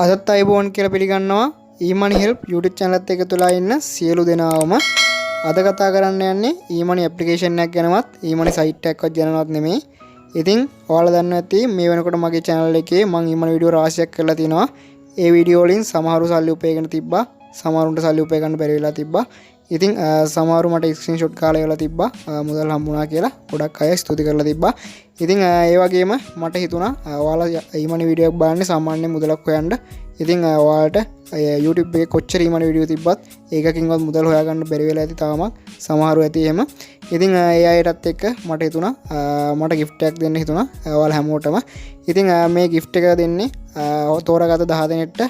අදත් අයබෝන් කියලා පිළිගන්නවා emoney help YouTube channel එකත් එක තුලා ඉන්න සියලු දෙනාම අද කතා කරන්න යන්නේ emoney application එකක් ගැනවත් emoney site එකක්වත් ගැනවත් නෙමෙයි. ඉතින් ඔයාලා දන්නවා ඇති මේ වෙනකොට මගේ channel එකේ මම emoney වීඩියෝ රාශියක් කරලා තිනවා. ඒ වීඩියෝ වලින් සමහරු සල්ලි උපයගෙන තිබ්බා. සමහරුන්ට සල්ලි උපය ගන්න බැරි වෙලා තිබ්බා. ඉතින් සමහරු මට ස්ක්‍රීන්ෂොට් කාලා එවලා තිබ්බා මුදල් හම්බුණා කියලා ගොඩක් අය ස්තුති කරලා තිබ්බා. ඉතින් ඒ වගේම මට හිතුණා ඔයාලා emoney වීඩියෝ එකක් බලන්නේ සාමාන්‍ය මුදලක් හොයන්න. ඉතින් ඔයාලට YouTube එකේ කොච්චර emoney වීඩියෝ තිබ්බත් ඒකකින්වත් මුදල් හොයාගන්න බැරි වෙලා ඇති තාමත් සමහරු ඇති එහෙම. ඉතින් ඒ අයටත් එක්ක මට හිතුණා මට gift එකක් දෙන්න හිතුණා ඔයාලා හැමෝටම. ඉතින් මේ gift එක දෙන්නේ තෝරාගත 10 දෙනෙක්ට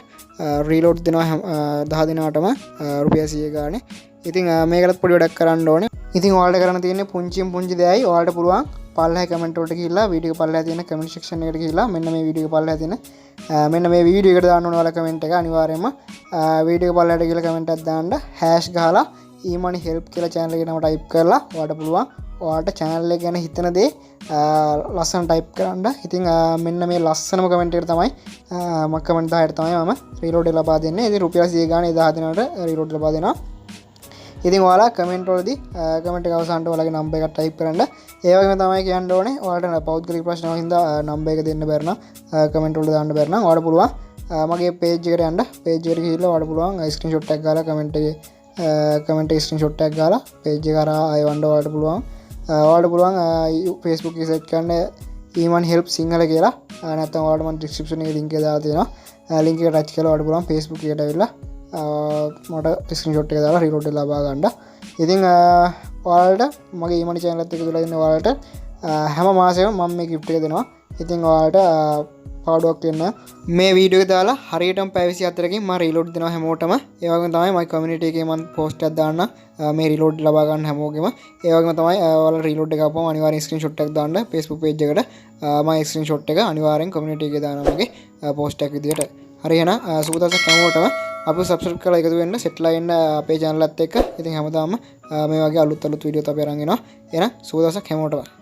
රීලෝඩ් දෙනවා 10 දිනාටම රුපියල් 100 ගානේ. ඉතින් මේකටත් පොඩි වැඩක් කරන්න ඕනේ. ඉතින් ඔයාලට කරන්න තියෙන්නේ පුංචියෙන් පුංචි දෙයයි. ඔයාලට පුළුවන් පල්ලෙහා කමෙන්ට් වලට ගිහිල්ලා වීඩියෝ එක පල්ලෙහා තියෙන කමෙන්ට් සෙක්ෂන් එකට ගිහිල්ලා මෙන්න මේ වීඩියෝ එක පල්ලෙහා තියෙන මෙන්න මේ වීඩියෝ එකට දාන්න ඕන ඔයාලා කමෙන්ට් එක අනිවාර්යයෙන්ම වීඩියෝ එක පල්ලෙහාට ගිහලා කමෙන්ට් එකක් දාන්න hash ගහලා emoney help කියලා channel එකේ නම type කරලා ඔයාලට පුළුවන් ඔයාලට channel එක ගැන හිතන දේ ලස්සන type කරන්න. ඉතින් මෙන්න මේ ලස්සනම කමෙන්ට් එකට තමයි මම කමෙන්ට් 10ට තමයි මම රීලෝඩ් ලබා දෙන්නේ. ඉතින් රුපියල් 100 ගානේ 10 දිනකට රීලෝඩ් ලබා දෙනවා. ඉතින් ඔයාලා කමෙන්ට් වලදී කමෙන්ට් එක අවසානට ඔයාලගේ නම්බර් එක ටයිප් කරන්න. ඒ වගේම තමයි කියන්න ඕනේ ඔයාලට පෞද්ගලික ප්‍රශ්න වහින්දා නම්බර් එක දෙන්න බැරි නම් කමෙන්ට් වල දාන්න බැරි නම් ඔයාලට පුළුවන් මගේ page එකට යන්න. page එකට ගිහිල්ලා ඔයාලට පුළුවන් ස්ක්‍රීන්ෂොට් එකක් ගාලා කමෙන්ට් එකේ ස්ක්‍රීන්ෂොට් එකක් ගාලා page එක කරා ආයවන්න ඔයාලට පුළුවන්. ඔයාලට පුළුවන් Facebook එකේ සර්ච් කරන්න emoney help sinhala කියලා. නැත්නම් ඔයාලට මම description එකේ link එක දාලා තියෙනවා. link එක touch කරලා ඔයාලට පුළුවන් Facebook එකට ඇවිල්ලා මට ස්ක්‍රීන්ෂොට් එක දාලා රීලෝඩ් එක ලබා ගන්න. ඉතින් ඔයාලට මගේ emoney channel එකත් එක්ක තුලා ඉන්න ඔයාලට හැම මාසෙම මම මේ gift එක දෙනවා. ඉතින් ඔයාලට පාඩුවක් වෙන්න මේ වීඩියෝ එක දාලා හරියටම පැය 24කින් මම රීලෝඩ් දෙනවා හැමෝටම. ඒ වගේම තමයි මගේ community එකේ මම post එකක් දාන්න මේ රීලෝඩ් ලබා ගන්න හැමෝගෙම. ඒ වගේම තමයි ඔයාලා රීලෝඩ් එක ආපුවම අනිවාර්යෙන් ස්ක්‍රීන්ෂොට් එකක් දාන්න Facebook page එකට. මම ස්ක්‍රීන්ෂොට් එක අනිවාර්යෙන් community එකේ දානවා මගේ post එකක් විදියට. හරි එහෙනම් සුබදවසක් හැමෝටම. අපි subscribe කරලා එකතු වෙන්න set ලා ඉන්න අපේ channel එකත් එක්ක. ඉතින් හැමදාම මේ වගේ අලුත් වීඩියෝත් අපි අරන් එනවා. එහෙනම් සුබ දවසක් හැමෝටම.